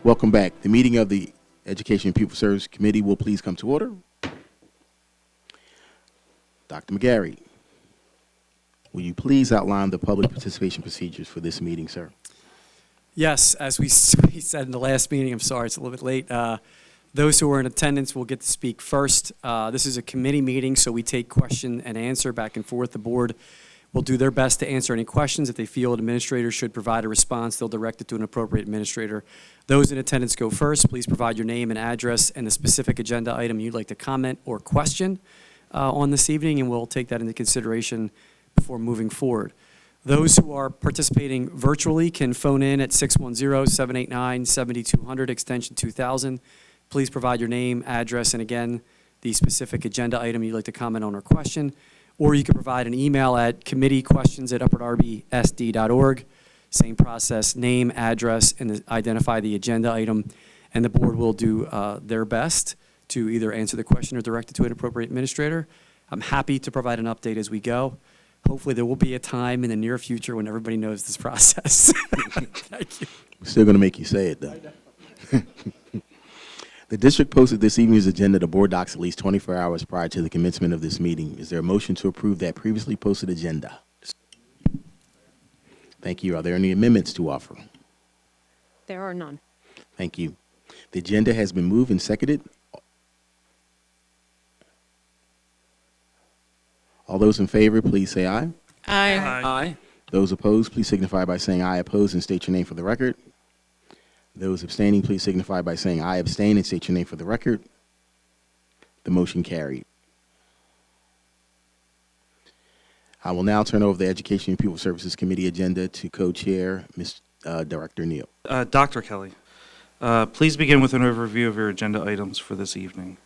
Welcome back. The meeting of the Education and Pupil Service Committee will please come to order. Dr. McGarry, will you please outline the public participation procedures for this meeting, sir? Yes, as we said in the last meeting, I'm sorry, it's a little bit late. Those who are in attendance will get to speak first. This is a committee meeting, so we take question and answer back and forth. The board will do their best to answer any questions. If they feel an administrator should provide a response, they'll direct it to an appropriate administrator. Those in attendance go first. Please provide your name and address and the specific agenda item you'd like to comment or question on this evening, and we'll take that into consideration before moving forward. Those who are participating virtually can phone in at 610-789-7200, extension 2000. Please provide your name, address, and again, the specific agenda item you'd like to comment on or question. Or you can provide an email at committeequestions@upwardrbsd.org. Same process, name, address, and identify the agenda item. And the board will do their best to either answer the question or direct it to an appropriate administrator. I'm happy to provide an update as we go. Hopefully there will be a time in the near future when everybody knows this process. Thank you. We're still going to make you say it, though. The district posted this evening's agenda to board docs at least 24 hours prior to the commencement of this meeting. Is there a motion to approve that previously posted agenda? Thank you. Are there any amendments to offer? There are none. Thank you. The agenda has been moved and seconded. All those in favor, please say aye. Aye. Aye. Those opposed, please signify by saying aye opposed and state your name for the record. Those abstaining, please signify by saying aye abstain and state your name for the record. The motion carried. I will now turn over the Education and Pupil Services Committee agenda to co-chair, Ms. Director Neal. Dr. Kelly, please begin with an overview of your agenda items for this evening.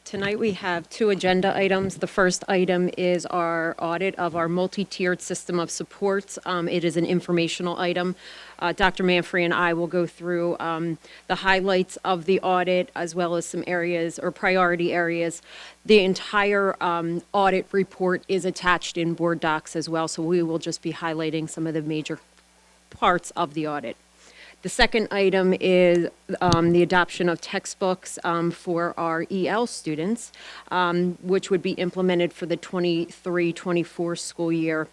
Tonight we have two agenda items. The first item is our audit of our multi-tiered system of supports. It is an informational item. Dr. Manfrey and I will go through the highlights of the audit as well as some areas or priority areas. The entire audit report is attached in board docs as well, so we will just be highlighting some of the major parts of the audit. The second item is the adoption of textbooks for our EL students, which would be implemented for the 23-24 school year.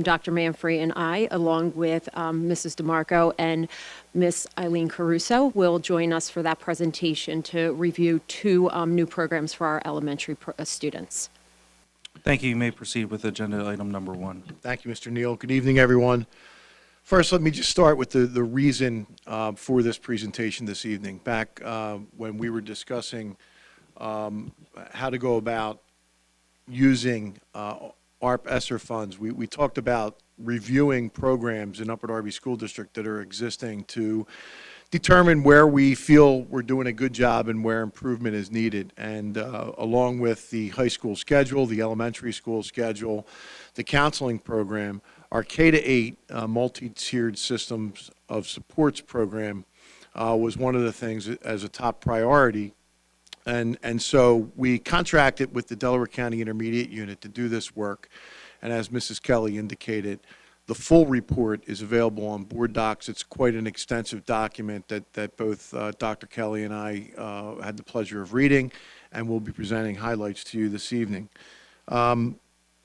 Dr. Manfrey and I, along with Mrs. DeMarco and Miss Eileen Caruso, will join us for that presentation to review two new programs for our elementary students. Thank you. You may proceed with agenda item number 1. Thank you, Mr. Neal. Good evening, everyone. First, let me just start with the reason for this presentation this evening. Back when we were discussing how to go about using ARP ESSER funds, we talked about reviewing programs in Upper Darby School District that are existing to determine where we feel we're doing a good job and where improvement is needed. And along with the high school schedule, the elementary school schedule, the counseling program, our K-8 multi-tiered systems of supports program was one of the things as a top priority. And so we contracted with the Delaware County Intermediate Unit to do this work. And as Mrs. Kelly indicated, the full report is available on board docs. It's quite an extensive document that both Dr. Kelly and I had the pleasure of reading, and we'll be presenting highlights to you this evening.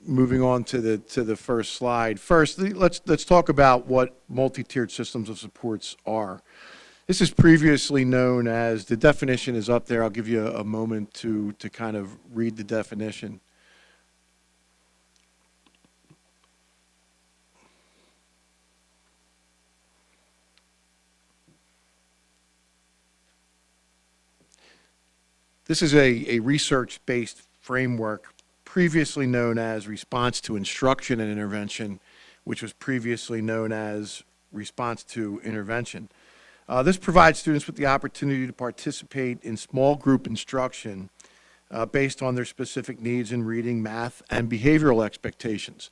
Moving on to the first slide. First, let's talk about what multi-tiered systems of supports are. This is previously known as, the definition is up there. I'll give you a moment to kind of read the definition. This is a research-based framework previously known as response to instruction and intervention, which was previously known as response to intervention. This provides students with the opportunity to participate in small group instruction based on their specific needs in reading, math, and behavioral expectations.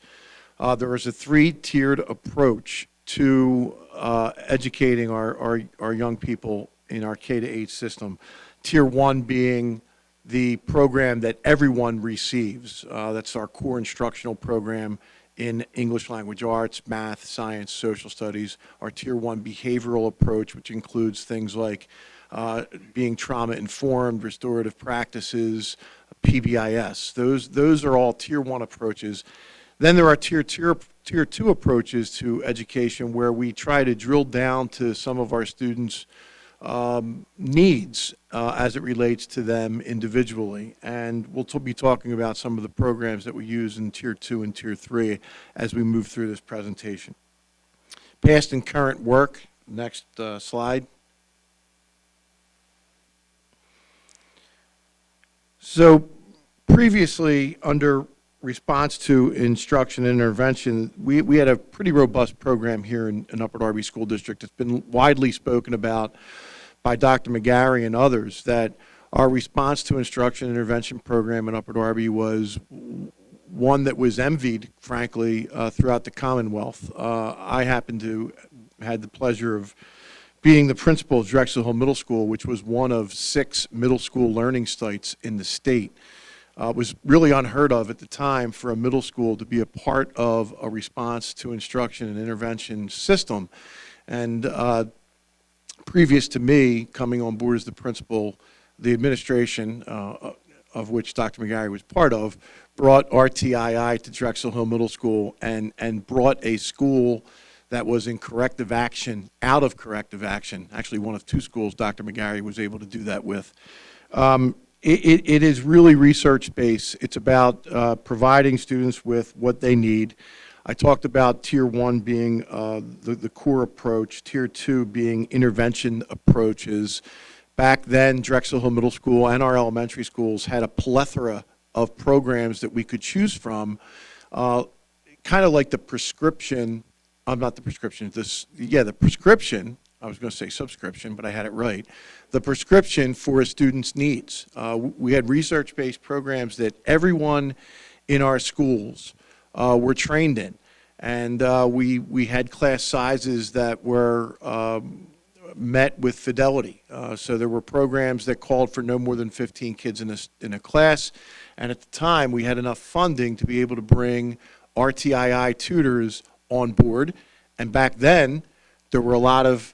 There is a 3-tiered approach to educating our young people in our K-8 system. Tier 1 being the program that everyone receives. That's our core instructional program in English language arts, math, science, social studies, our Tier 1 behavioral approach, which includes things like being trauma-informed, restorative practices, PBIS. Those are all Tier 1 approaches. Then there are Tier 2 approaches to education where we try to drill down to some of our students' needs as it relates to them individually. And we'll be talking about some of the programs that we use in Tier 2 and Tier 3 as we move through this presentation. Past and current work, next slide. So previously, under response to instruction and intervention, we had a pretty robust program here in Upper Darby School District. It's been widely spoken about by Dr. McGarry and others that our response to instruction and intervention program in Upper Darby was one that was envied, frankly, throughout the Commonwealth. I happened to had the pleasure of being the principal of Drexel Hill Middle School, which was one of 6 middle school learning sites in the state. It was really unheard of at the time for a middle school to be a part of a response to instruction and intervention system. And previous to me coming on board as the principal, the administration, of which Dr. McGarry was part of, brought RTII to Drexel Hill Middle School and brought a school that was in corrective action, out of corrective action. Actually, one of 2 schools Dr. McGarry was able to do that with. It is really research-based. It's about providing students with what they need. I talked about Tier 1 being the core approach, Tier 2 being intervention approaches. Back then, Drexel Hill Middle School and our elementary schools had a plethora of programs that we could choose from, kind of like the prescription, not the prescription, the prescription, I was going to say subscription, but I had it right. The prescription for a student's needs. We had research-based programs that everyone in our schools were trained in. And we had class sizes that were met with fidelity. So there were programs that called for no more than 15 kids in a class. And at the time, we had enough funding to be able to bring RTII tutors on board. And back then, there were a lot of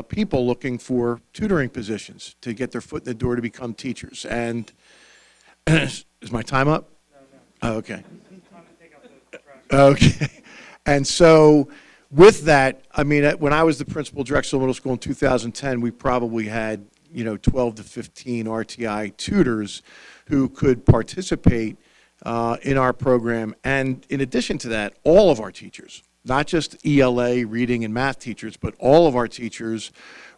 people looking for tutoring positions to get their foot in the door to become teachers. And is my time up? No. Oh, okay. Okay. And so with that, I mean, when I was the principal of Drexel Middle School in 2010, we probably had, 12 to 15 RTI tutors who could participate in our program. And in addition to that, all of our teachers, not just ELA, reading and math teachers, but all of our teachers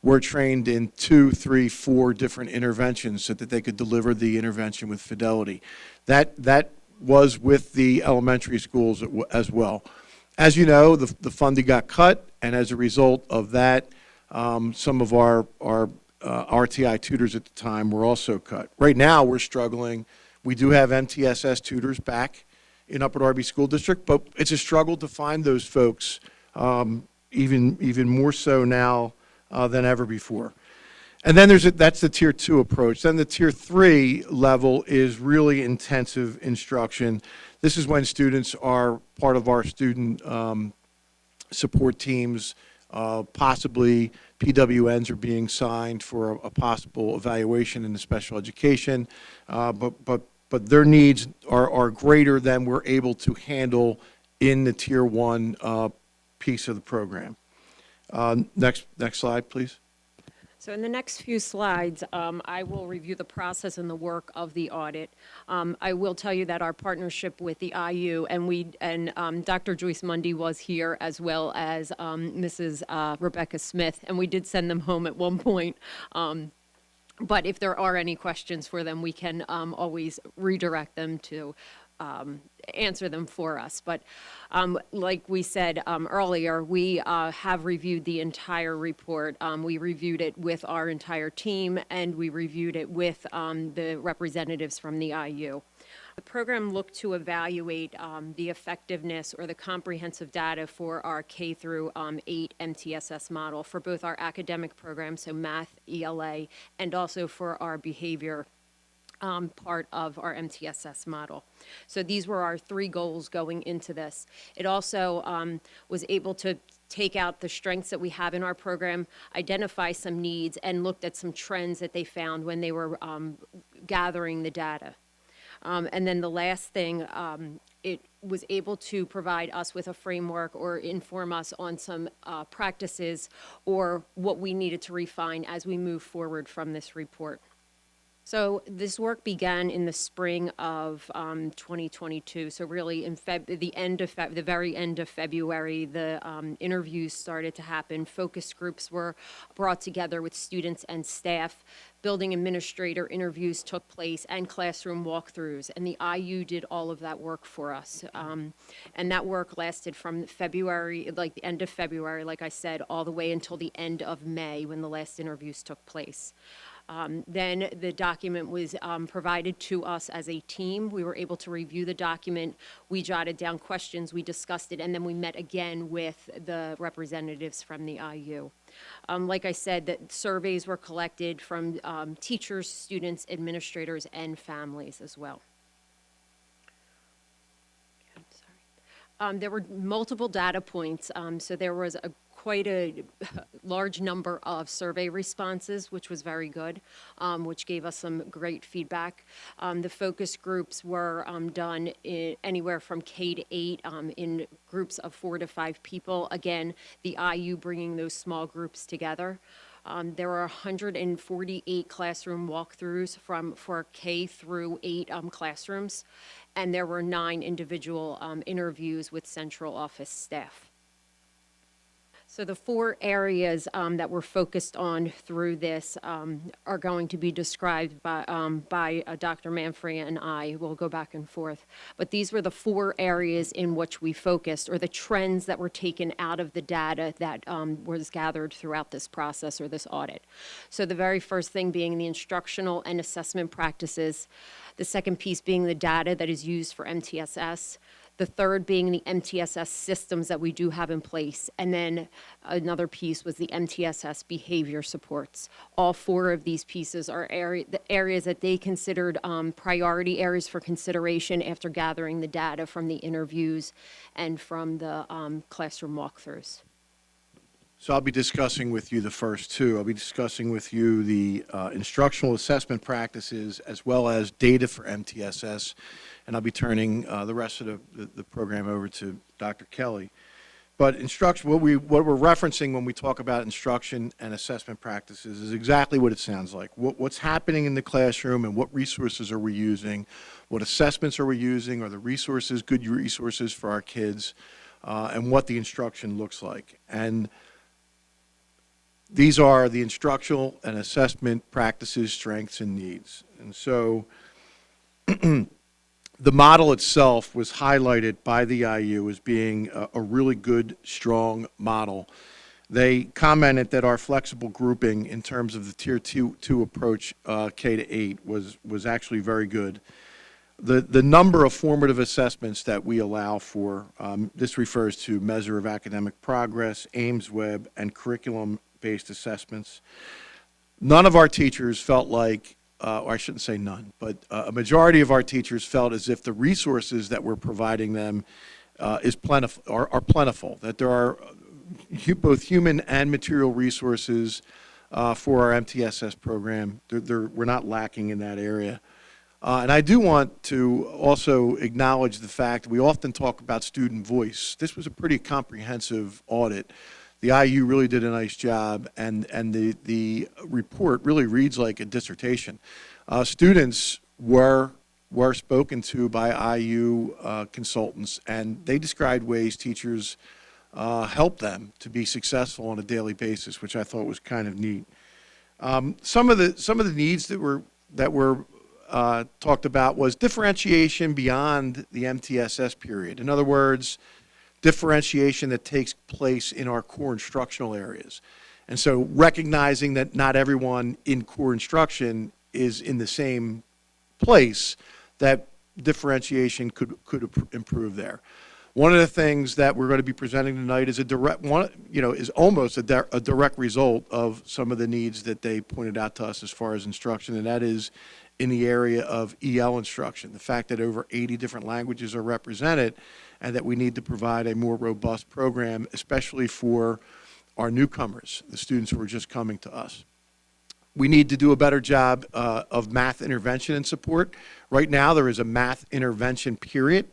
were trained in 2, 3, 4 different interventions so that they could deliver the intervention with fidelity. That was with the elementary schools as well. As you know, the funding got cut, and as a result of that, some of our RTI tutors at the time were also cut. Right now, we're struggling. We do have MTSS tutors back in Upper Darby School District, but it's a struggle to find those folks, even more so now than ever before. And then that's the Tier 2 approach. Then the Tier 3 level is really intensive instruction. This is when students are part of our student support teams. Possibly PWNs are being signed for a possible evaluation in the special education, but their needs are greater than we're able to handle in the Tier 1 piece of the program. Next slide, please. So in the next few slides, I will review the process and the work of the audit. I will tell you that our partnership with the IU and Dr. Joyce Mundy was here, as well as Mrs. Rebecca Smith, and we did send them home at one point. But if there are any questions for them, we can always redirect them to answer them for us. But like we said earlier, we have reviewed the entire report. We reviewed it with our entire team, and we reviewed it with the representatives from the IU. The program looked to evaluate the effectiveness or the comprehensive data for our K through 8 MTSS model for both our academic programs, so math, ELA, and also for our behavior part of our MTSS model. So these were our 3 goals going into this. It also was able to take out the strengths that we have in our program, identify some needs, and looked at some trends that they found when they were gathering the data. And then the last thing, it was able to provide us with a framework or inform us on some practices or what we needed to refine as we move forward from this report. So this work began in the spring of 2022. So really in the very end of February, the interviews started to happen. Focus groups were brought together with students and staff. Building administrator interviews took place and classroom walkthroughs. And the IU did all of that work for us. And that work lasted from February, like the end of February, like I said, all the way until the end of May when the last interviews took place. Then the document was provided to us as a team. We were able to review the document. We jotted down questions, we discussed it, and then we met again with the representatives from the IU. Like I said, that surveys were collected from teachers, students, administrators, and families as well. I'm sorry. There were multiple data points, so there was quite a large number of survey responses, which was very good, which gave us some great feedback. The focus groups were done anywhere from K to 8 in groups of 4 to 5 people. Again, the IU bringing those small groups together. There were 148 classroom walkthroughs for K through 8 classrooms, and there were 9 individual interviews with central office staff. So the 4 areas that we're focused on through this are going to be described by Dr. Manfrey and I. We'll go back and forth. But these were the 4 areas in which we focused, or the trends that were taken out of the data that was gathered throughout this process or this audit. So the very first thing being the instructional and assessment practices. The second piece being the data that is used for MTSS. The third being the MTSS systems that we do have in place. And then another piece was the MTSS behavior supports. All 4 of these pieces are the areas that they considered priority areas for consideration after gathering the data from the interviews and from the classroom walkthroughs. So I'll be discussing with you the first 2. I'll be discussing with you the instructional assessment practices as well as data for MTSS, and I'll be turning the rest of the program over to Dr. Kelly. But instruction, what we're referencing when we talk about instruction and assessment practices is exactly what it sounds like. What's happening in the classroom and what resources are we using, what assessments are we using, are the resources good resources for our kids, and what the instruction looks like. And these are the instructional and assessment practices, strengths, and needs. And so the model itself was highlighted by the IU as being a really good, strong model. They commented that our flexible grouping in terms of the Tier 2 approach, K to 8, was actually very good. The number of formative assessments that we allow for, this refers to measure of academic progress, Ames Web, and curriculum-based assessments. None of our teachers felt like, or I shouldn't say none, but a majority of our teachers felt as if the resources that we're providing them are plentiful, that there are both human and material resources for our MTSS program. We're not lacking in that area. And I do want to also acknowledge the fact that we often talk about student voice. This was a pretty comprehensive audit. The IU really did a nice job, and the report really reads like a dissertation. Students were spoken to by IU consultants, and they described ways teachers help them to be successful on a daily basis, which I thought was kind of neat. Some of the needs that were talked about was differentiation beyond the MTSS period. In other words, differentiation that takes place in our core instructional areas. And so recognizing that not everyone in core instruction is in the same place, that differentiation could improve there. One of the things that we're going to be presenting tonight is a direct one, is almost a direct result of some of the needs that they pointed out to us as far as instruction, and that is in the area of EL instruction. The fact that over 80 different languages are represented, and that we need to provide a more robust program, especially for our newcomers, the students who are just coming to us. We need to do a better job of math intervention and support. Right now, there is a math intervention period,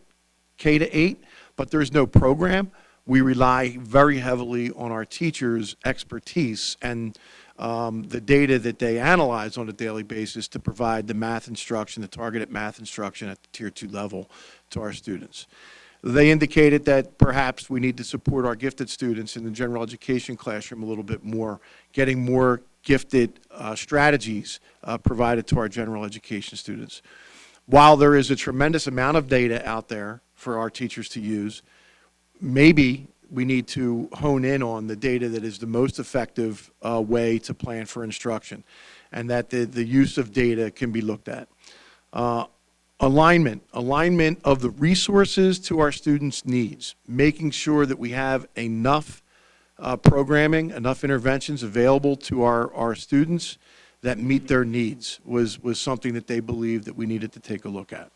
K to 8, but there's no program. We rely very heavily on our teachers' expertise and the data that they analyze on a daily basis to provide the math instruction, the targeted math instruction at the Tier 2 level to our students. They indicated that perhaps we need to support our gifted students in the general education classroom a little bit more, getting more gifted strategies provided to our general education students. While there is a tremendous amount of data out there for our teachers to use, maybe we need to hone in on the data that is the most effective way to plan for instruction, and that the use of data can be looked at. Alignment of the resources to our students' needs, making sure that we have enough programming, enough interventions available to our students that meet their needs was something that they believed that we needed to take a look at.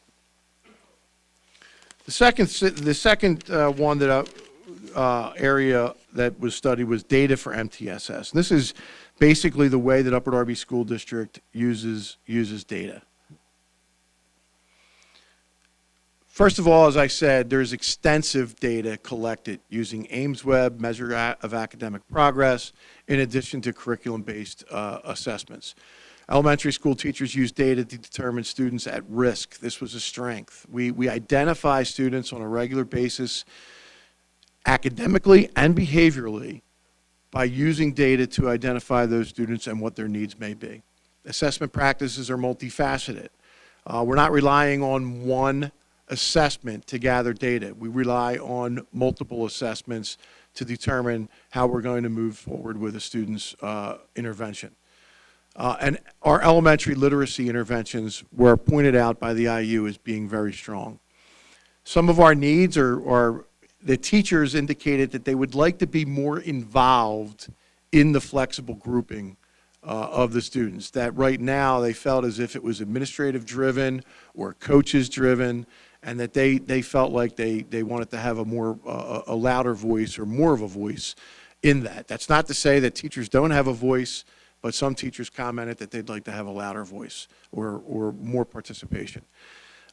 The second one that area that was studied was data for MTSS. And this is basically the way that Upper Darby School District uses data. First of all, as I said, there's extensive data collected using AIMSweb, measure of academic progress, in addition to curriculum-based assessments. Elementary school teachers use data to determine students at risk. This was a strength. We identify students on a regular basis academically and behaviorally by using data to identify those students and what their needs may be. Assessment practices are multifaceted. We're not relying on one assessment to gather data. We rely on multiple assessments to determine how we're going to move forward with a student's intervention. And our elementary literacy interventions were pointed out by the IU as being very strong. Some of our needs are the teachers indicated that they would like to be more involved in the flexible grouping of the students, that right now they felt as if it was administrative driven or coaches driven, and that they felt like they wanted to have a louder voice or more of a voice in that. That's not to say that teachers don't have a voice, but some teachers commented that they'd like to have a louder voice or more participation.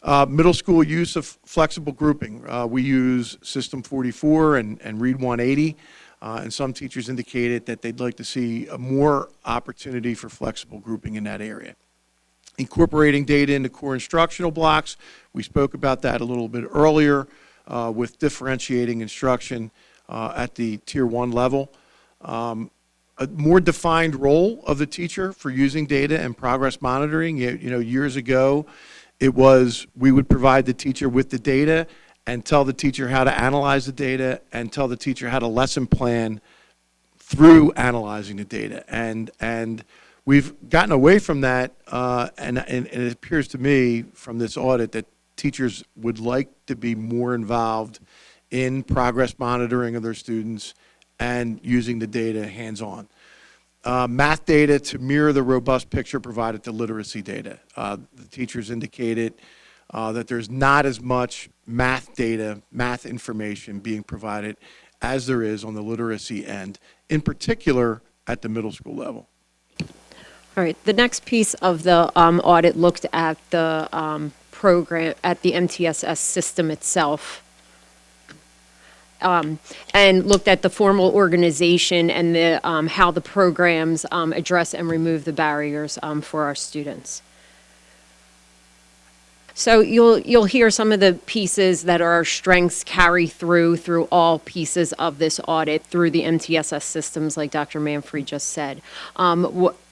Middle school use of flexible grouping. We use System 44 and Read 180, and some teachers indicated that they'd like to see more opportunity for flexible grouping in that area. Incorporating data into core instructional blocks. We spoke about that a little bit earlier with differentiating instruction at the Tier 1 level. A more defined role of the teacher for using data and progress monitoring. Years ago, it was we would provide the teacher with the data and tell the teacher how to analyze the data and tell the teacher how to lesson plan through analyzing the data. And we've gotten away from that, and it appears to me from this audit that teachers would like to be more involved in progress monitoring of their students and using the data hands-on. Math data to mirror the robust picture provided to literacy data. The teachers indicated that there's not as much math data, math information being provided as there is on the literacy end, in particular at the middle school level. All right, the next piece of the audit looked at the program, at the MTSS system itself, and looked at the formal organization and the, how the programs address and remove the barriers for our students. So you'll hear some of the pieces that are our strengths carry through all pieces of this audit through the MTSS systems, like Dr. Manfrey just said.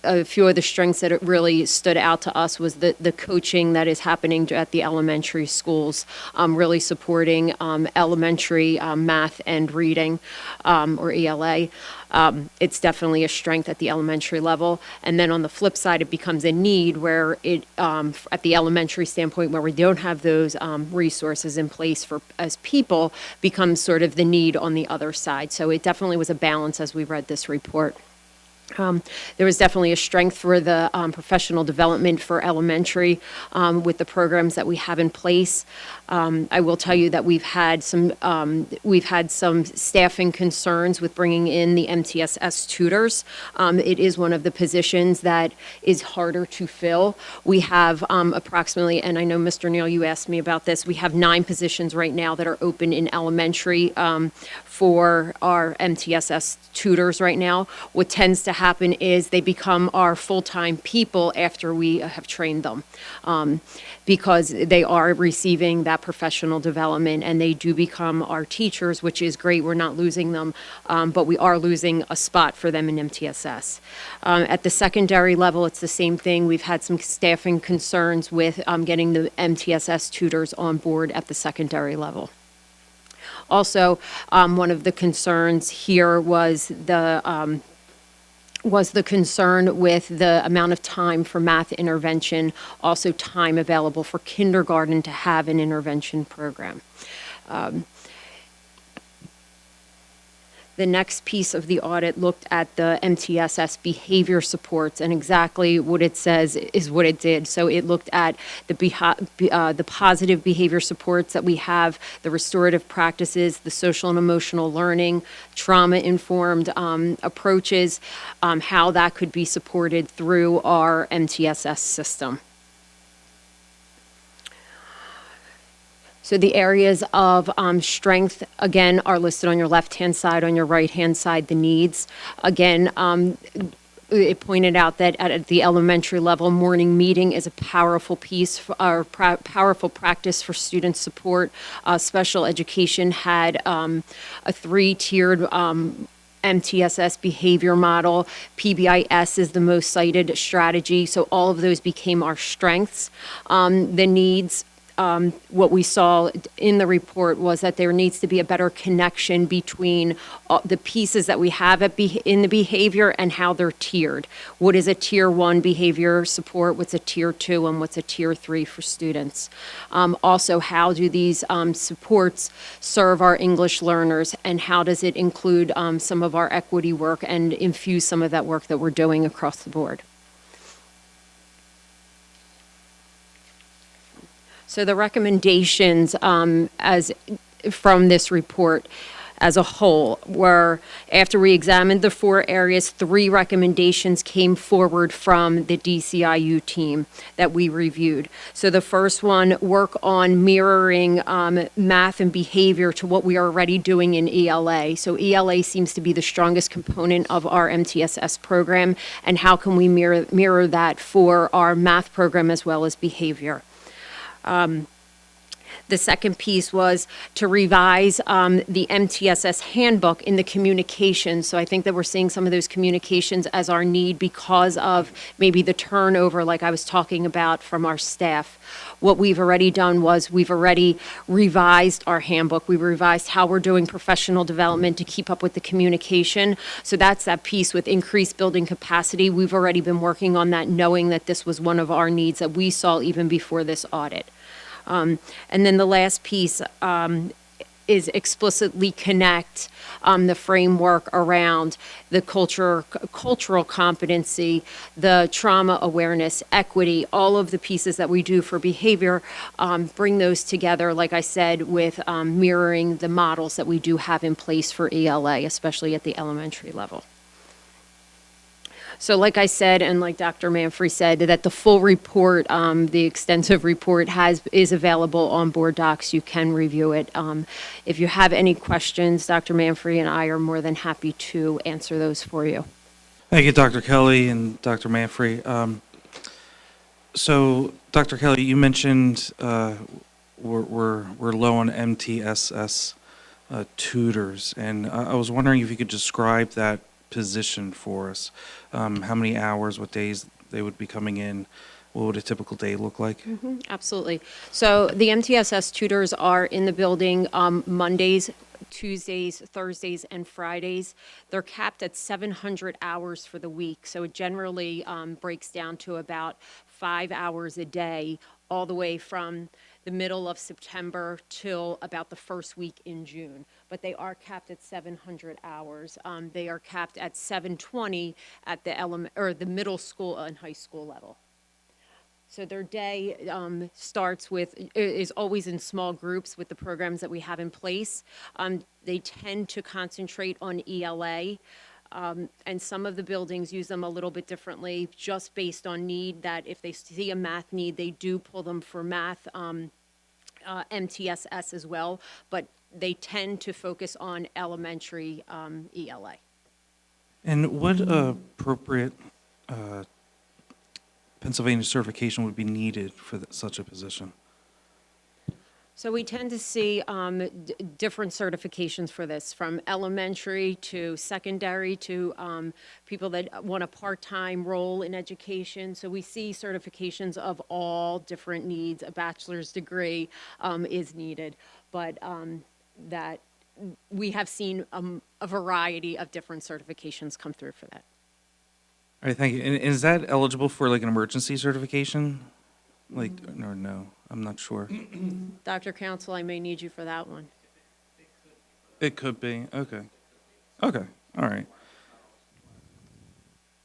a few of the strengths that it really stood out to us was the coaching that is happening at the elementary schools, really supporting elementary math and reading, or ELA. It's definitely a strength at the elementary level. And then on the flip side, it becomes a need where it, at the elementary standpoint, where we don't have those resources in place for as people, becomes sort of the need on the other side. So it definitely was a balance as we read this report. There was definitely a strength for the professional development for elementary with the programs that we have in place. I will tell you that we've had some staffing concerns with bringing in the MTSS tutors. It is one of the positions that is harder to fill. We have approximately, and I know Mr. Neal, you asked me about this, we have 9 positions right now that are open in elementary for our MTSS tutors right now. What tends to happen is they become our full-time people after we have trained them, because they are receiving that professional development and they do become our teachers, which is great. We're not losing them, but we are losing a spot for them in MTSS. At the secondary level, it's the same thing. We've had some staffing concerns with getting the MTSS tutors on board at the secondary level. Also, one of the concerns here was the concern with the amount of time for math intervention, also time available for kindergarten to have an intervention program. The next piece of the audit looked at the MTSS behavior supports, and exactly what it says is what it did. So it looked at the positive behavior supports that we have, the restorative practices, the social and emotional learning, trauma-informed approaches, how that could be supported through our MTSS system. So the areas of strength, again, are listed on your left-hand side. On your right-hand side, the needs. Again, it pointed out that at the elementary level, morning meeting is a powerful piece, or powerful practice for student support. Special education had a 3-tiered MTSS behavior model. PBIS is the most cited strategy. So all of those became our strengths. The needs, what we saw in the report was that there needs to be a better connection between the pieces that we have in the behavior and how they're tiered. What is a tier 1 behavior support? What's a tier 2? And what's a tier 3 for students? Also, how do these supports serve our English learners, and how does it include some of our equity work and infuse some of that work that we're doing across the board? So the recommendations from this report as a whole were, after we examined the 4 areas, 3 recommendations came forward from the DCIU team that we reviewed. So the first one, work on mirroring math and behavior to what we are already doing in ELA. So ELA seems to be the strongest component of our MTSS program, and how can we mirror that for our math program as well as behavior? The second piece was to revise the MTSS handbook in the communications. So I think that we're seeing some of those communications as our need because of maybe the turnover, like I was talking about, from our staff. What we've already done was we've already revised our handbook. We revised how we're doing professional development to keep up with the communication. So that's that piece with increased building capacity. We've already been working on that, knowing that this was one of our needs that we saw even before this audit. And then the last piece is explicitly connect the framework around the cultural competency, the trauma awareness, equity, all of the pieces that we do for behavior, bring those together, like I said, with mirroring the models that we do have in place for ELA, especially at the elementary level. So like I said, and like Dr. Manfrey said, that the full report, the extensive report is available on board docs. You can review it. If you have any questions, Dr. Manfrey and I are more than happy to answer those for you. Thank you, Dr. Kelly and Dr. Manfrey. So, Dr. Kelly, you mentioned we're low on MTSS tutors, and I was wondering if you could describe that position for us? How many hours, what days they would be coming in? What would a typical day look like? Absolutely. So the MTSS tutors are in the building Mondays, Tuesdays, Thursdays, and Fridays. They're capped at 700 hours for the week, so it generally breaks down to about 5 hours a day, all the way from the middle of September till about the first week in June. But they are capped at 700 hours. They are capped at 720 at the middle school and high school level. So their day is always in small groups with the programs that we have in place. They tend to concentrate on ELA, and some of the buildings use them a little bit differently, just based on need, that if they see a math need, they do pull them for math, MTSS as well, but they tend to focus on elementary ELA. And what appropriate Pennsylvania certification would be needed for such a position? So we tend to see different certifications for this, from elementary to secondary to people that want a part-time role in education. So we see certifications of all different needs. A bachelor's degree is needed, but that we have seen a variety of different certifications come through for that. All right, thank you. And is that eligible for like an emergency certification? Like, or no? I'm not sure. Dr. Council, I may need you for that one. It could be. Okay. Okay. All right.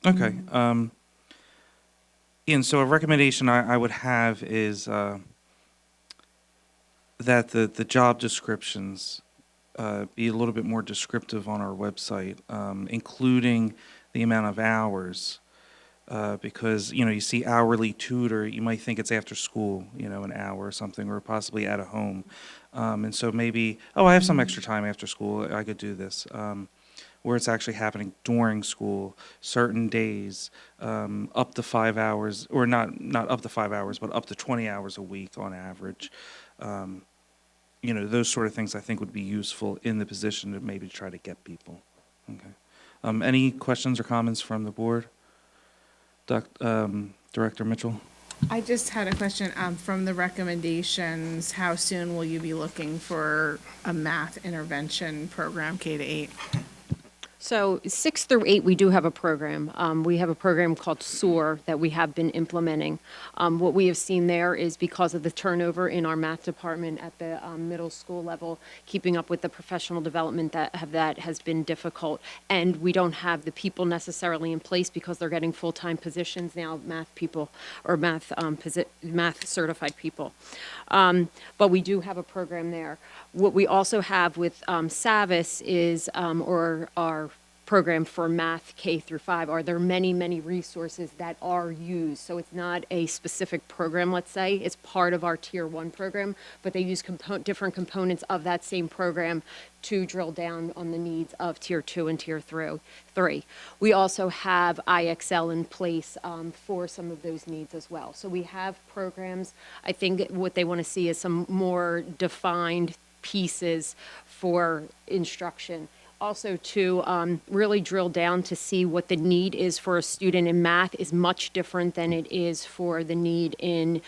Okay. Ian, so a recommendation I would have is that the job descriptions be a little bit more descriptive on our website, including the amount of hours, because, you know, you see hourly tutor, you might think it's after school, you know, an hour or something, or possibly at a home. And so maybe, oh, I have some extra time after school, I could do this. Where it's actually happening during school, certain days, up to 5 hours, or not up to 5 hours, but up to 20 hours a week on average. You know, those sort of things I think would be useful in the position to maybe try to get people. Okay. Any questions or comments from the board? Director Mitchell? I just had a question, from the recommendations, how soon will you be looking for a math intervention program, K-8? So 6 through 8, we do have a program. We have a program called SOAR that we have been implementing. What we have seen there is, because of the turnover in our math department at the middle school level, keeping up with the professional development that has been difficult. And we don't have the people necessarily in place because they're getting full-time positions now, math people, or math certified people. But we do have a program there. What we also have with SAVIS is, or our program for math K through 5, are there many, many resources that are used. So it's not a specific program, let's say. It's part of our Tier 1 program, but they use different components of that same program to drill down on the needs of Tier 2 and Tier 3. We also have IXL in place for some of those needs as well. So we have programs. I think what they want to see is some more defined pieces for instruction. Also to really drill down to see what the need is for a student in math is much different than it is for the need in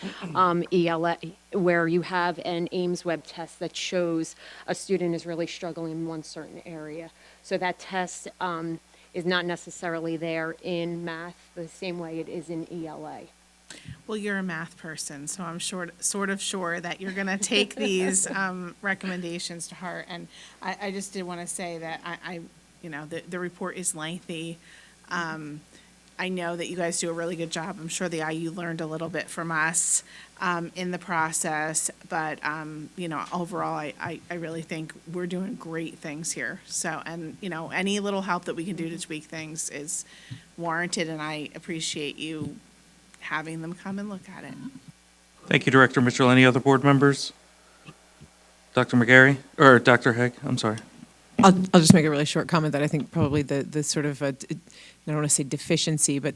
ELA, where you have an Ames web test that shows a student is really struggling in one certain area. So that test is not necessarily there in math the same way it is in ELA. Well, you're a math person, so I'm sort of sure that you're going to take these recommendations to heart. And I just did want to say that the report is lengthy. I know that you guys do a really good job. I'm sure the IU learned a little bit from us in the process, but overall, I really think we're doing great things here. So, and any little help that we can do to tweak things is warranted, and I appreciate you having them come and look at it. Thank you, Director Mitchell. Any other board members? Dr. McGarry, or Dr. Haig, I'm sorry. I'll just make a really short comment that I think probably the sort of, I don't want to say deficiency, but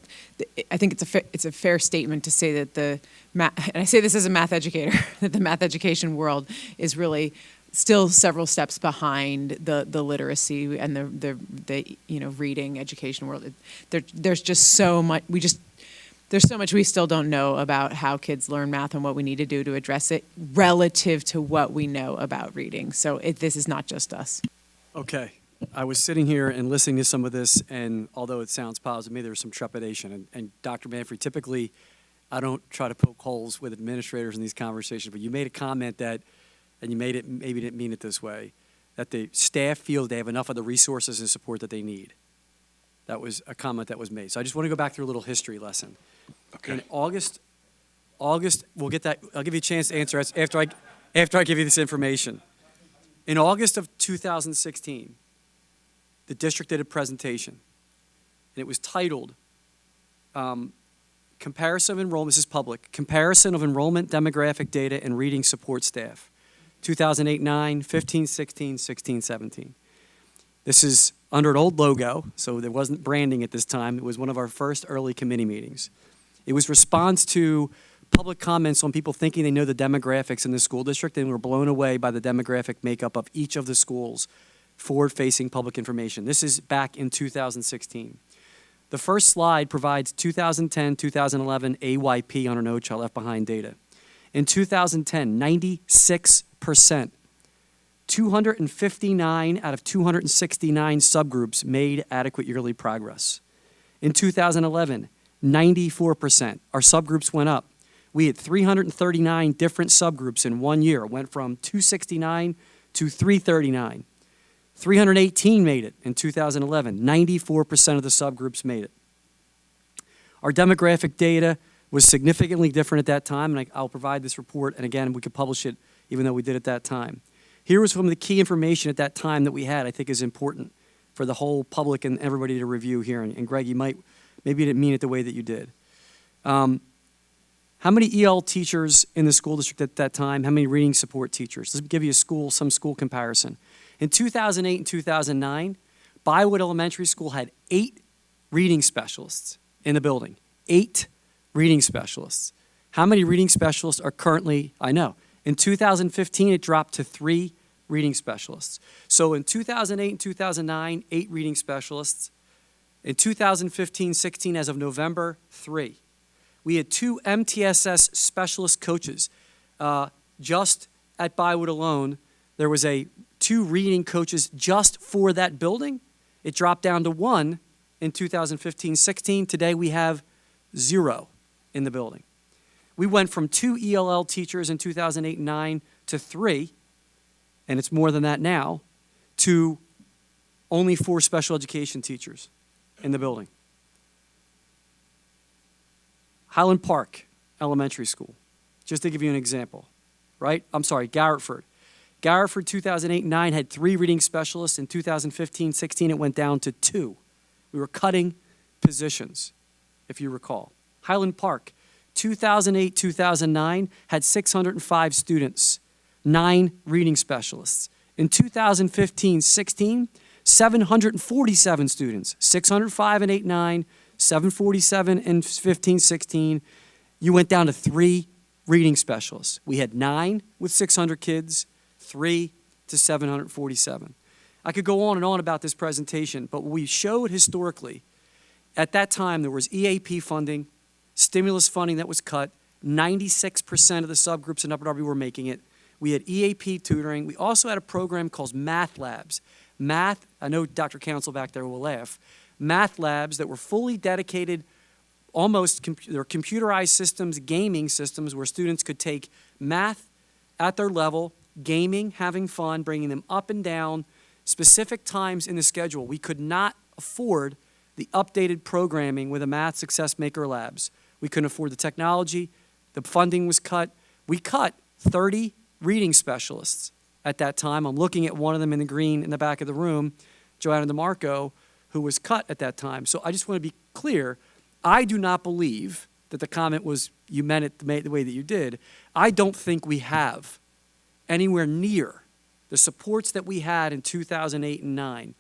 I think it's a fair statement to say that and I say this as a math educator, that the math education world is really still several steps behind the literacy and the reading education world. There's just so much there's so much we still don't know about how kids learn math and what we need to do to address it relative to what we know about reading. So this is not just us. Okay. I was sitting here and listening to some of this, and although it sounds positive to me, there was some trepidation. And Dr. Manfrey, typically, I don't try to poke holes with administrators in these conversations, but you made a comment that, and you made it, maybe didn't mean it this way, that the staff feel they have enough of the resources and support that they need. That was a comment that was made. So I just want to go back through a little history lesson. Okay. In August, we'll get that, I'll give you a chance to answer after I give you this information. In August of 2016, the district did a presentation, and it was titled Comparison of Enrollment, this is public, Comparison of Enrollment Demographic Data and Reading Support Staff, 2008-9, 15-16, 16-17. This is under an old logo, so there wasn't branding at this time. It was one of our first early committee meetings. It was response to public comments on people thinking they know the demographics in the school district and were blown away by the demographic makeup of each of the schools' forward-facing public information. This is back in 2016. The first slide provides 2010-2011 AYP on our No Child Left Behind data. In 2010, 96%, 259 out of 269 subgroups made adequate yearly progress. In 2011, 94%. Our subgroups went up. We had 339 different subgroups in 1 year. It went from 269 to 339. 318 made it in 2011. 94% of the subgroups made it. Our demographic data was significantly different at that time, and I'll provide this report, and again, we could publish it even though we did at that time. Here was some of the key information at that time that we had I think is important for the whole public and everybody to review here. And Greg, maybe you didn't mean it the way that you did. How many EL teachers in the school district at that time? How many reading support teachers? Let's give you some school comparison. In 2008 and 2009, Bywood Elementary School had 8 reading specialists in the building. 8 reading specialists. How many reading specialists are currently, I know, in 2015 it dropped to 3 reading specialists. So in 2008 and 2009, 8 reading specialists. In 2015-16, as of November, 3. We had 2 MTSS specialist coaches. Just at Bywood alone, there was 2 reading coaches just for that building. It dropped down to 1 in 2015-16. Today we have 0 in the building. We went from 2 ELL teachers in 2008-9 to 3, and it's more than that now, to only 4 special education teachers in the building. Highland Park Elementary School, just to give you an example, right? I'm sorry, Garrettford. Garrettford 2008-9 had 3 reading specialists. In 2015-16, it went down to 2. We were cutting positions, if you recall. Highland Park, 2008-2009, had 605 students, 9 reading specialists. In 2015-16, 747 students, 605 in 8-9, 747 in 15-16. You went down to 3 reading specialists. We had 9 with 600 kids, 3 to 747. I could go on and on about this presentation, but what we showed historically, at that time there was EAP funding, stimulus funding that was cut. 96% of the subgroups in Upper Darby were making it. We had EAP tutoring. We also had a program called Math Labs. Math, I know Dr. Council back there will laugh. Math labs that were fully dedicated, they're computerized systems, gaming systems where students could take math at their level, gaming, having fun, bringing them up and down, specific times in the schedule. We could not afford the updated programming with the Math Success Maker Labs. We couldn't afford the technology. The funding was cut. We cut 30 reading specialists at that time. I'm looking at one of them in the green in the back of the room, Joanna DeMarco, who was cut at that time. So I just want to be clear. I do not believe that the comment was you meant it the way that you did. I don't think we have anywhere near the supports that we had in 2008 and 9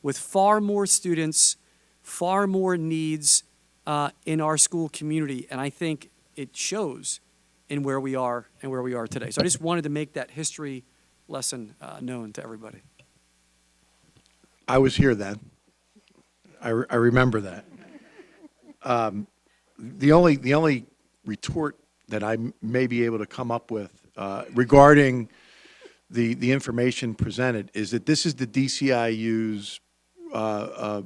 with far more students, far more needs in our school community. And I think it shows in where we are and where we are today. So I just wanted to make that history lesson known to everybody. I was here then. I remember that. The only retort that I may be able to come up with regarding the information presented is that this is the DCIU's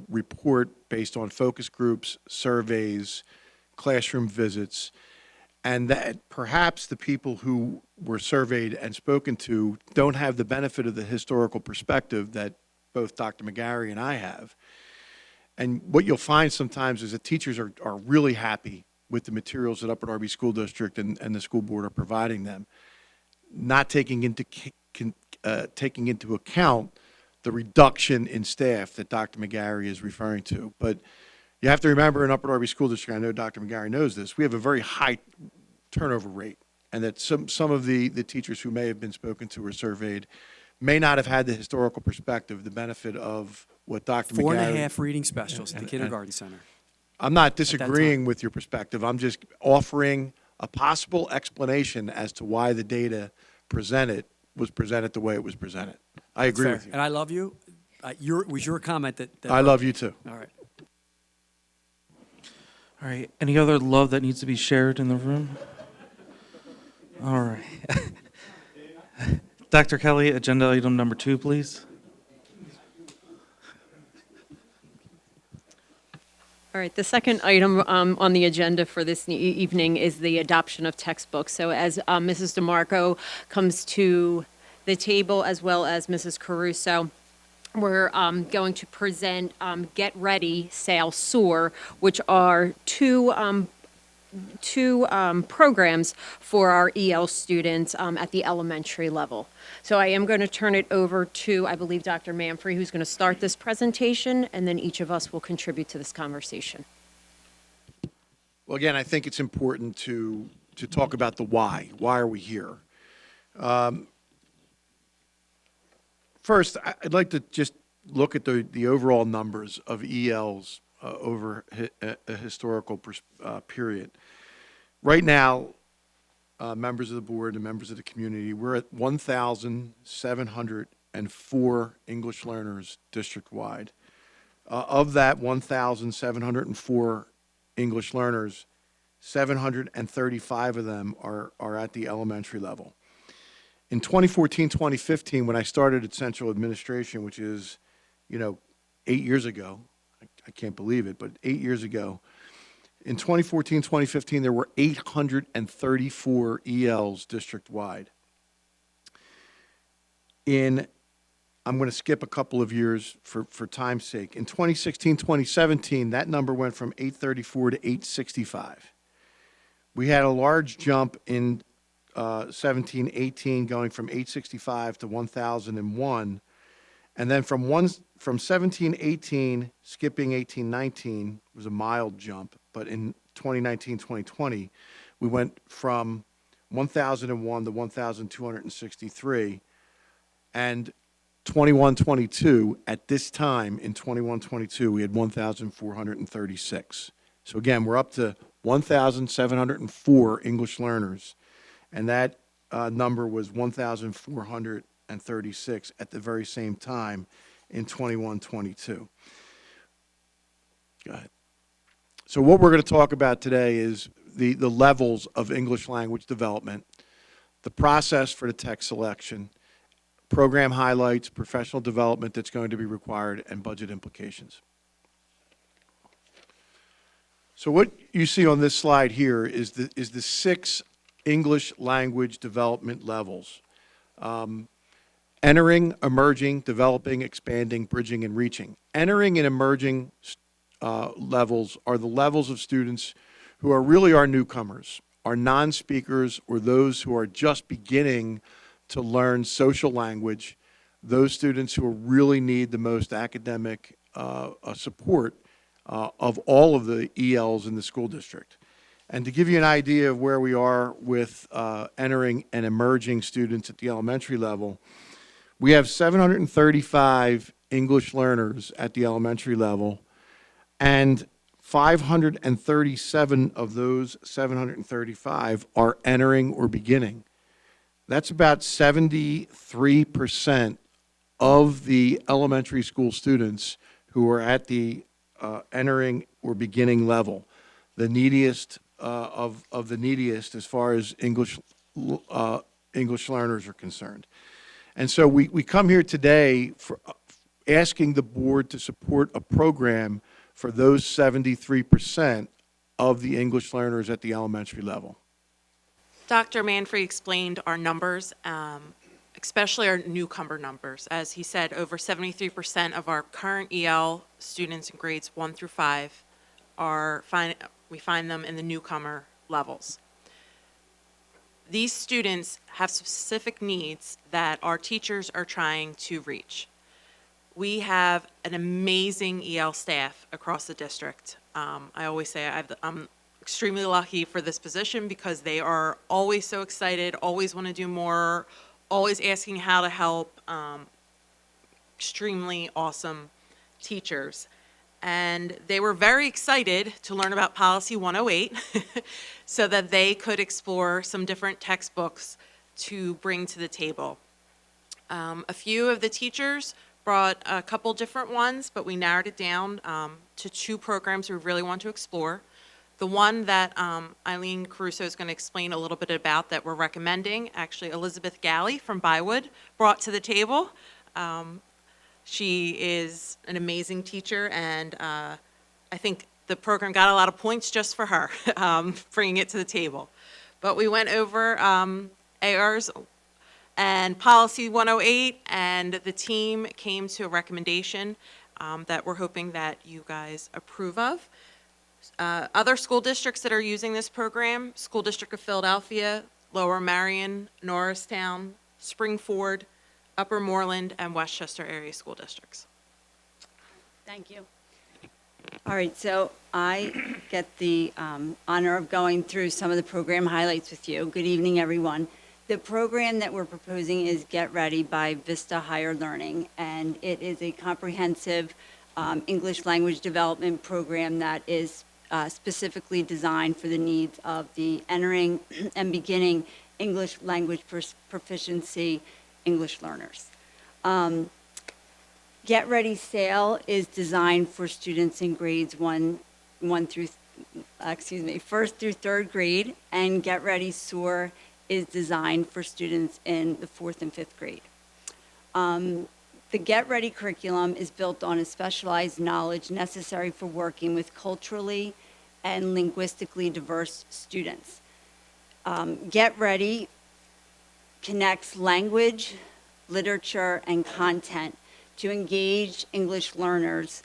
report based on focus groups, surveys, classroom visits, and that perhaps the people who were surveyed and spoken to don't have the benefit of the historical perspective that both Dr. McGarry and I have. And what you'll find sometimes is that teachers are really happy with the materials that Upper Darby School District and the school board are providing them, not taking into account the reduction in staff that Dr. McGarry is referring to. But you have to remember in Upper Darby School District, I know Dr. McGarry knows this, we have a very high turnover rate, and that some of the teachers who may have been spoken to or surveyed may not have had the historical perspective, the benefit of what Dr. McGarry... 4.5 reading specialists at the kindergarten center. I'm not disagreeing with your perspective. I'm just offering a possible explanation as to why the data was presented the way it was presented. I agree Fair. with you. And I love you. Was your comment that I love you too. All right. All right. Any other love that needs to be shared in the room? All right. Dr. Kelly, agenda item number 2, please. All right, the second item on the agenda for this evening is the adoption of textbooks. So as Mrs. DeMarco comes to the table, as well as Mrs. Caruso, we're going to present Get Ready, Sail, Soar, which are two programs for our EL students at the elementary level. So I am going to turn it over to, I believe, Dr. Manfrey, who's going to start this presentation, and then each of us will contribute to this conversation. Well, again, I think it's important to talk about the why. Why are we here? First, I'd like to just look at the overall numbers of ELs over a historical period. Right now, members of the board and members of the community, we're at 1,704 English learners district-wide. Of that 1,704 English learners, 735 of them are at the elementary level. In 2014-2015, when I started at Central Administration, which is, 8 years ago, I can't believe it, but 8 years ago, in 2014-2015, there were 834 ELs district-wide. I'm going to skip a couple of years for time's sake. In 2016-2017, that number went from 834 to 865. We had a large jump in 17-18, going from 865 to 1,001. And then from 17-18, skipping 18-19 was a mild jump. But in 2019-2020, we went from 1,001 to 1,263. And 21-22, at this time in 21-22, we had 1,436. So again, we're up to 1,704 English learners, and that number was 1,436 at the very same time in 21-22. Go ahead. So what we're going to talk about today is the levels of English language development, the process for the text selection, program highlights, professional development that's going to be required, and budget implications. So what you see on this slide here is the 6 English language development levels. Entering, emerging, developing, expanding, bridging, and reaching. Entering and emerging levels are the levels of students who are really our newcomers, our non-speakers, or those who are just beginning to learn social language, those students who really need the most academic support of all of the ELs in the school district. And to give you an idea of where we are with entering and emerging students at the elementary level, we have 735 English learners at the elementary level, and 537 of those 735 are entering or beginning. That's about 73% of the elementary school students who are at the entering or beginning level, the neediest of the neediest as far as English learners are concerned. And so we come here today for asking the board to support a program for those 73% of the English learners at the elementary level. Dr. Manfrey explained our numbers, especially our newcomer numbers. As he said, over 73% of our current EL students in grades 1 through 5 we find them in the newcomer levels. These students have specific needs that our teachers are trying to reach. We have an amazing EL staff across the district. I always say I'm extremely lucky for this position because they are always so excited, always want to do more, always asking how to help. Extremely awesome teachers. And they were very excited to learn about Policy 108 so that they could explore some different textbooks to bring to the table. A few of the teachers brought a couple different ones, but we narrowed it down to 2 programs we really want to explore. The one that Eileen Caruso is going to explain a little bit about that we're recommending, actually Elizabeth Galley from Bywood brought to the table. She is an amazing teacher, and I think the program got a lot of points just for her, bringing it to the table. But we went over ARs and Policy 108, and the team came to a recommendation that we're hoping that you guys approve of. Other school districts that are using this program, School District of Philadelphia, Lower Marion, Norristown, Springford, Upper Moreland, and Westchester area school districts. Thank you. All right, so I get the honor of going through some of the program highlights with you. Good evening, everyone. The program that we're proposing is Get Ready by Vista Higher Learning, and it is a comprehensive English language development program that is specifically designed for the needs of the entering and beginning English language proficiency English learners. Get Ready Sail is designed for students in grades first through third grade, and Get Ready Soar is designed for students in the 4th and 5th grade. The Get Ready curriculum is built on a specialized knowledge necessary for working with culturally and linguistically diverse students. Get Ready connects language, literature, and content to engage English learners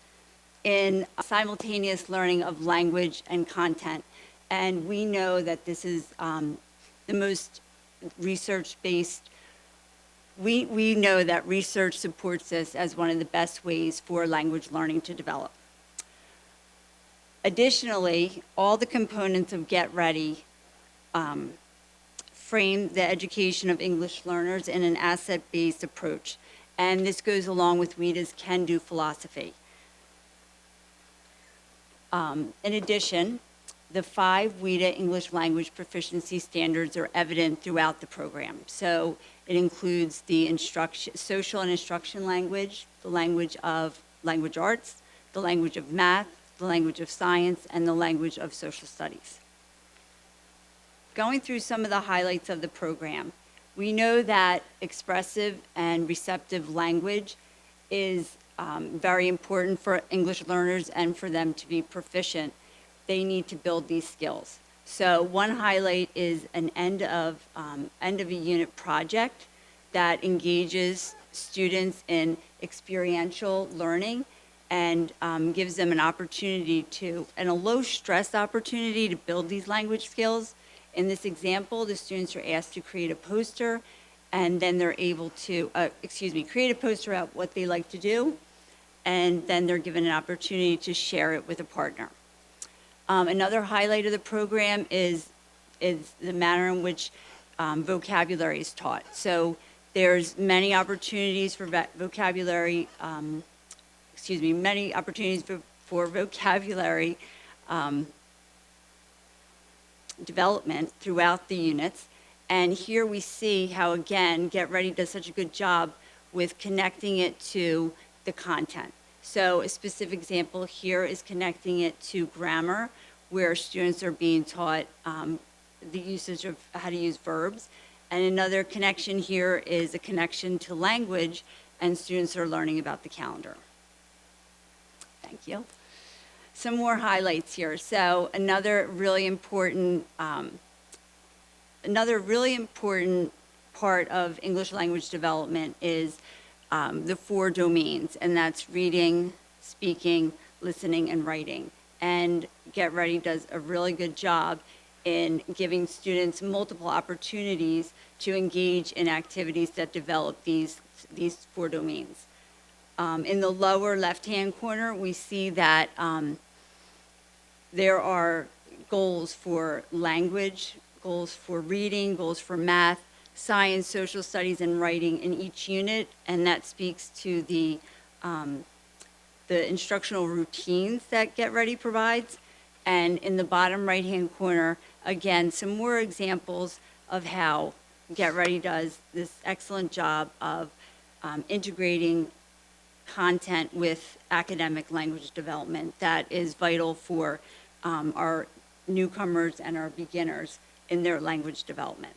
in simultaneous learning of language and content. And we know that this is the most research-based. We know that research supports this as one of the best ways for language learning to develop. Additionally, all the components of Get Ready frame the education of English learners in an asset-based approach, and this goes along with WIDA's can-do philosophy. In addition, the 5 WIDA English language proficiency standards are evident throughout the program. So it includes the social and instruction language, the language of language arts, the language of math, the language of science, and the language of social studies. Going through some of the highlights of the program, we know that expressive and receptive language is very important for English learners and for them to be proficient. They need to build these skills. So one highlight is an end of a unit project that engages students in experiential learning and gives them an opportunity and a low stress opportunity to build these language skills. In this example, the students are asked to create a poster, and then they're able to, create a poster about what they like to do, and then they're given an opportunity to share it with a partner. Another highlight of the program is the manner in which vocabulary is taught. So there's many opportunities for vocabulary development throughout the units, And here we see how, again, Get Ready does such a good job with connecting it to the content. So a specific example here is connecting it to grammar, where students are being taught the usage of how to use verbs. And another connection here is a connection to language, and students are learning about the calendar. Thank you. Some more highlights here. So another really important part of English language development is the 4 domains, and that's reading, speaking, listening, and writing. And Get Ready does a really good job in giving students multiple opportunities to engage in activities that develop these 4 domains. In the lower left-hand corner, we see that there are goals for language, goals for reading, goals for math, science, social studies, and writing in each unit, and that speaks to the instructional routines that Get Ready provides. And in the bottom right-hand corner, again, some more examples of how Get Ready does this excellent job of integrating content with academic language development that is vital for our newcomers and our beginners in their language development.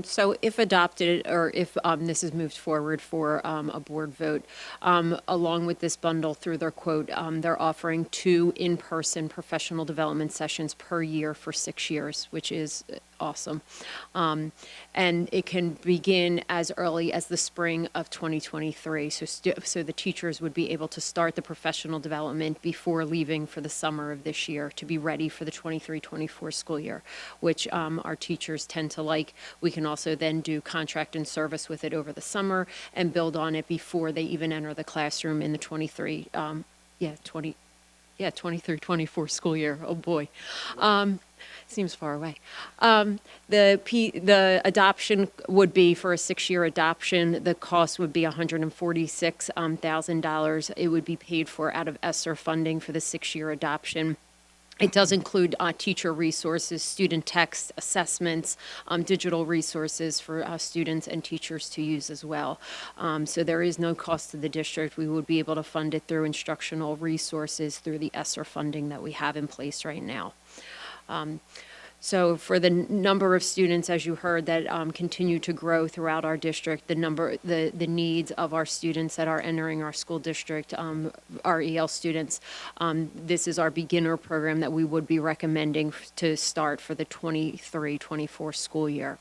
So if adopted, or if this is moved forward for a board vote, along with this bundle through their quote, they're offering 2 in-person professional development sessions per year for 6 years, which is awesome. And it can begin as early as the spring of 2023. So the teachers would be able to start the professional development before leaving for the summer of this year to be ready for the 23-24 school year, which our teachers tend to like. We can also then do contract and service with it over the summer and build on it before they even enter the classroom in the 23-24 school year. Oh boy. Seems far away. The adoption would be for a 6-year adoption. The cost would be $146,000. It would be paid for out of ESSER funding for the 6-year adoption. It does include teacher resources, student text, assessments, digital resources for students and teachers to use as well. So there is no cost to the district. We would be able to fund it through instructional resources through the ESSER funding that we have in place right now. So for the number of students, as you heard, that continue to grow throughout our district, the needs of our students that are entering our school district, our EL students, this is our beginner program that we would be recommending to start for the 23-24 school year.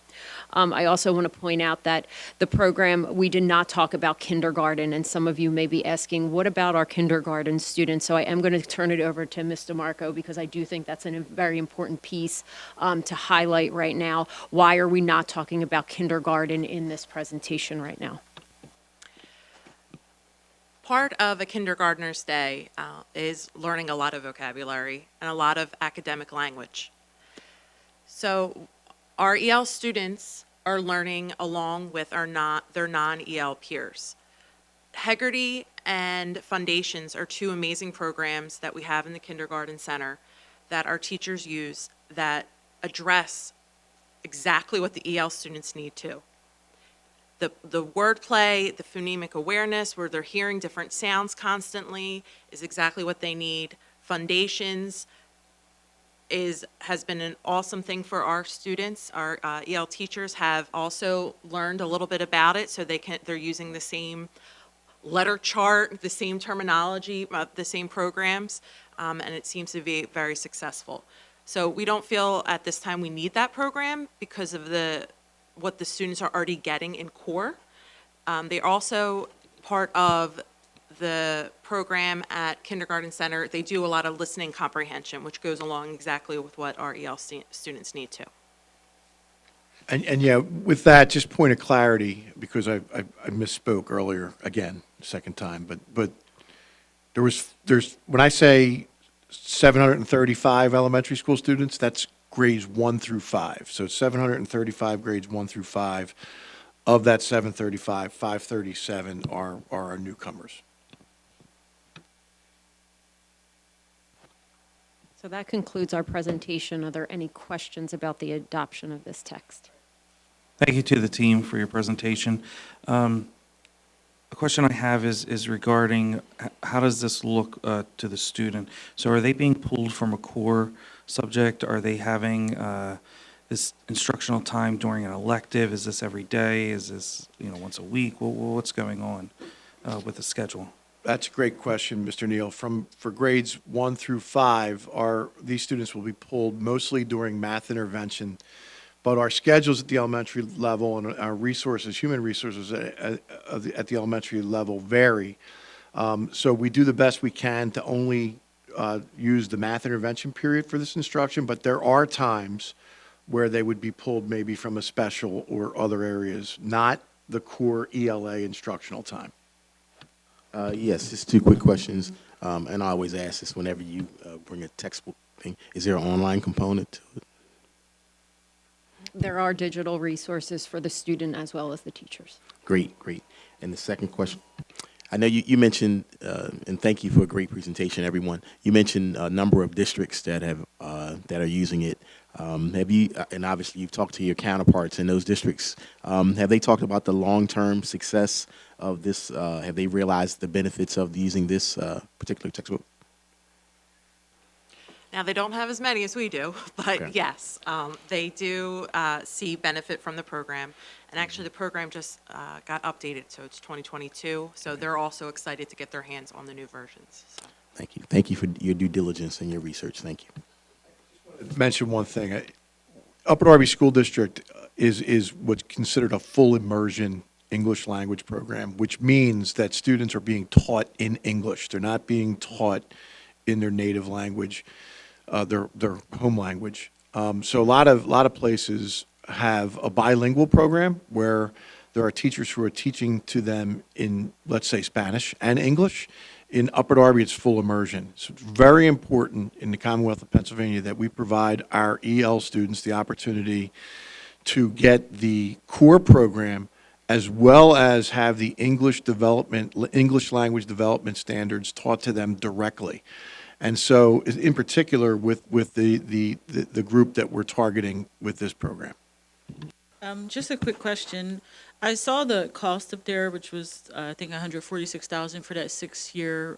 I also want to point out that the program, we did not talk about kindergarten, and some of you may be asking, what about our kindergarten students? So I am going to turn it over to Ms. DeMarco because I do think that's a very important piece to highlight right now. Why are we not talking about kindergarten in this presentation right now? Part of a kindergartner's day is learning a lot of vocabulary and a lot of academic language. So our EL students are learning along with their non-EL peers. Hegarty and Foundations are 2 amazing programs that we have in the Kindergarten Center that our teachers use that address exactly what the EL students need to. The wordplay, the phonemic awareness, where they're hearing different sounds constantly, is exactly what they need. Foundations has been an awesome thing for our students. Our EL teachers have also learned a little bit about it, so they're using the same letter chart, the same terminology, the same programs, and it seems to be very successful. So we don't feel at this time we need that program because of what the students are already getting in core. They're also part of the program at Kindergarten Center. They do a lot of listening comprehension, which goes along exactly with what our EL students need to. And yeah, with that, just point of clarity, because I misspoke earlier, again, second time, but there's, when I say 735 elementary school students, that's grades 1 through 5. So 735 grades 1 through 5. Of that 735, 537 are our newcomers. So that concludes our presentation. Are there any questions about the adoption of this text? Thank you to the team for your presentation. A question I have is regarding how does this look to the student? So are they being pulled from a core subject? Are they having this instructional time during an elective? Is this every day? Is this, once a week? What's going on with the schedule? That's a great question, Mr. Neal. For grades 1 through 5, these students will be pulled mostly during math intervention, but our schedules at the elementary level and our resources, human resources at the elementary level vary. So we do the best we can to only use the math intervention period for this instruction, but there are times where they would be pulled maybe from a special or other areas, not the core ELA instructional time. Yes, just two quick questions. And I always ask this whenever you bring a textbook thing. Is there an online component to it? There are digital resources for the student as well as the teachers. Great, great. And the second question, I know you mentioned, and thank you for a great presentation, everyone. You mentioned a number of districts that are using it. Have you, and obviously you've talked to your counterparts in those districts, have they talked about the long-term success of this? Have they realized the benefits of using this particular textbook? Now, they don't have as many as we do, but Okay. yes, they do see benefit from the program. And actually, the program just got updated, so it's 2022. So they're also excited to get their hands on the new versions. So. Thank you. Thank you for your due diligence and your research. Thank you. Mention one thing. Upper Darby School District is what's considered a full immersion English language program, which means that students are being taught in English. They're not being taught in their native language, their home language. So a lot of places have a bilingual program where there are teachers who are teaching to them in, let's say, Spanish and English. In Upper Darby, it's full immersion. So it's very important in the Commonwealth of Pennsylvania that we provide our EL students the opportunity to get the core program as well as have the English language development standards taught to them directly. And so, in particular, with the group that we're targeting with this program. Just a quick question. I saw the cost up there, which was, I think, $146,000 for that 6-year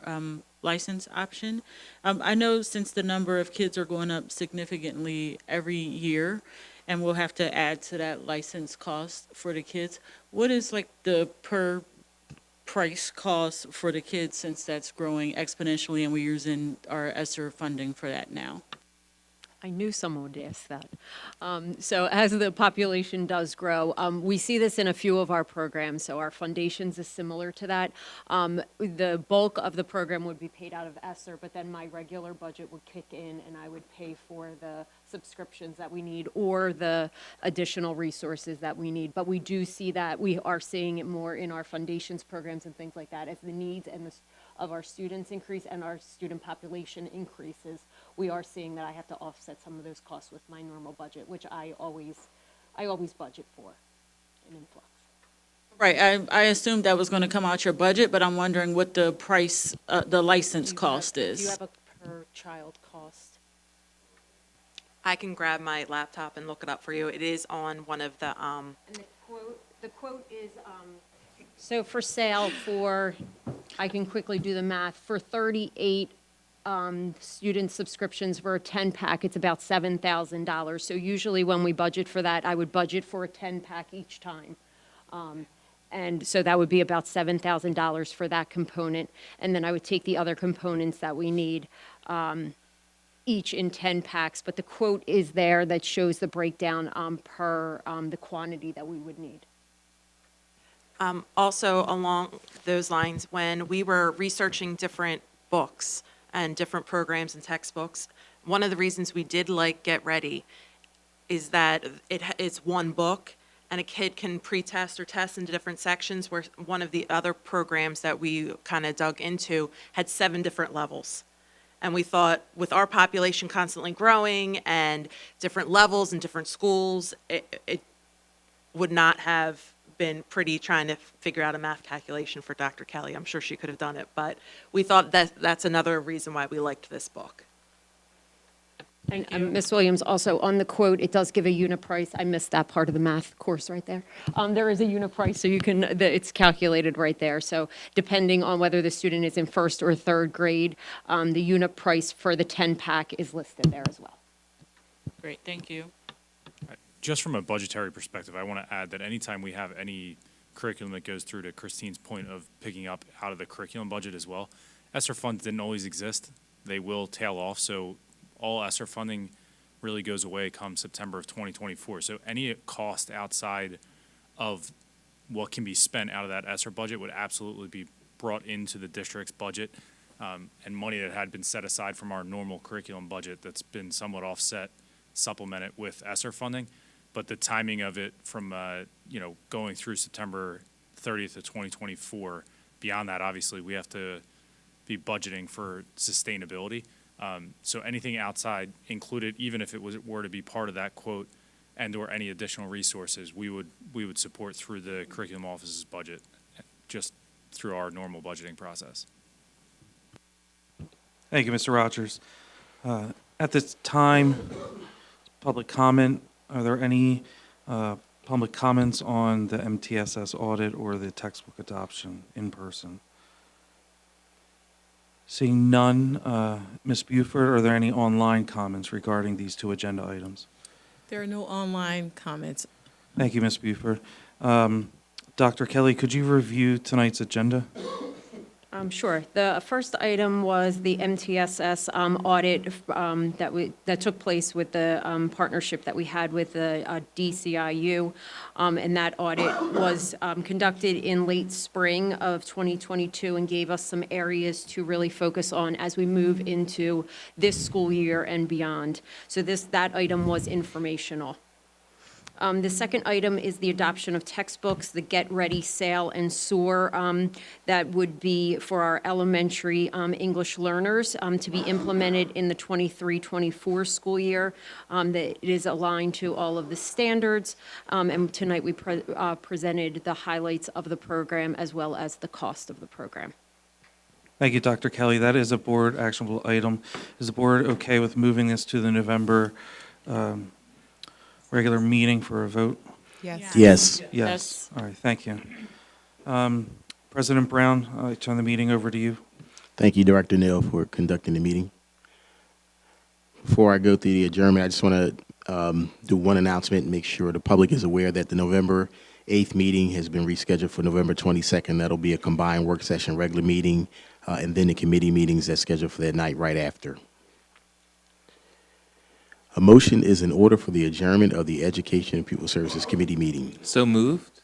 license option. I know since the number of kids are going up significantly every year, and we'll have to add to that license cost for the kids, what is like the per price cost for the kids since that's growing exponentially and we're using our ESSER funding for that now? I knew someone would ask that. So as the population does grow, we see this in a few of our programs. So our foundations is similar to that. The bulk of the program would be paid out of ESSER, but then my regular budget would kick in and I would pay for the subscriptions that we need or the additional resources that we need. But we do see that we are seeing it more in our foundations programs and things like that as the needs and of our students increase and our student population increases. We are seeing that I have to offset some of those costs with my normal budget, which I always budget for an influx. Right, I assumed that was going to come out your budget, but I'm wondering what the price, the license cost is. Do you have a per child cost? I can grab my laptop and look it up for you. It is on one of the, And the quote is, so for sale I can quickly do the math, for 38 student subscriptions for a 10-pack, it's about $7,000. So usually when we budget for that, I would budget for a 10-pack each time. And so that would be about $7,000 for that component. And then I would take the other components that we need, each in 10 packs. But the quote is there that shows the breakdown per the quantity that we would need. also along those lines, when we were researching different books and different programs and textbooks, one of the reasons we did like Get Ready is that it's one book and a kid can pre-test or test into different sections, where one of the other programs that we kind of dug into had 7 different levels. And we thought with our population constantly growing and different levels and different schools, it would not have been pretty trying to figure out a math calculation for Dr. Kelly. I'm sure she could have done it, but we thought that that's another reason why we liked this book. And Ms. Williams, also on the quote, it does give a unit price. I missed that part of the math course right there. There is a unit price, so you can, it's calculated right there. So depending on whether the student is in first or third grade, the unit price for the 10-pack is listed there as well. Great, thank you. Just from a budgetary perspective, I want to add that anytime we have any curriculum that goes through, to Christine's point of picking up out of the curriculum budget as well, ESSER funds didn't always exist. They will tail off, so all ESSER funding really goes away come September of 2024. So any cost outside of what can be spent out of that ESSER budget would absolutely be brought into the district's budget, and money that had been set aside from our normal curriculum budget that's been somewhat offset, supplemented with ESSER funding. But the timing of it from, going through September 30th of 2024, beyond that, obviously, we have to be budgeting for sustainability. So anything outside included, even if it were to be part of that quote and/or any additional resources, we would support through the curriculum office's budget, just through our normal budgeting process. Thank you, Mr. Rogers. At this time, public comment. Are there any public comments on the MTSS audit or the textbook adoption in person? Seeing none, Ms. Buford, are there any online comments regarding these two agenda items? There are no online comments. Thank you, Ms. Buford. Dr. Kelly, could you review tonight's agenda? Sure. The first item was the MTSS audit that took place with the partnership that we had with the DCIU. And that audit was conducted in late spring of 2022 and gave us some areas to really focus on as we move into this school year and beyond. So that item was informational. The second item is the adoption of textbooks, the Get Ready Sale and Soar, that would be for our elementary English learners to be implemented in the 23-24 school year. That it is aligned to all of the standards. And tonight we presented the highlights of the program as well as the cost of the program. Thank you, Dr. Kelly. That is a board actionable item. Is the board okay with moving this to the November regular meeting for a vote? Yes. Yes. Yes. All right, thank you. President Brown, I turn the meeting over to you. Thank you, Director Neal, for conducting the meeting. Before I go through the adjournment, I just want to do one announcement and make sure the public is aware that the November 8th meeting has been rescheduled for November 22nd. That'll be a combined work session, regular meeting, and then the committee meetings that's scheduled for that night right after. A motion is in order for the adjournment of the Education and Pupil Services Committee meeting. So moved.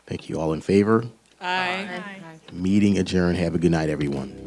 Thank you. All in favor? Aye. Aye. Meeting adjourned. Have a good night, everyone.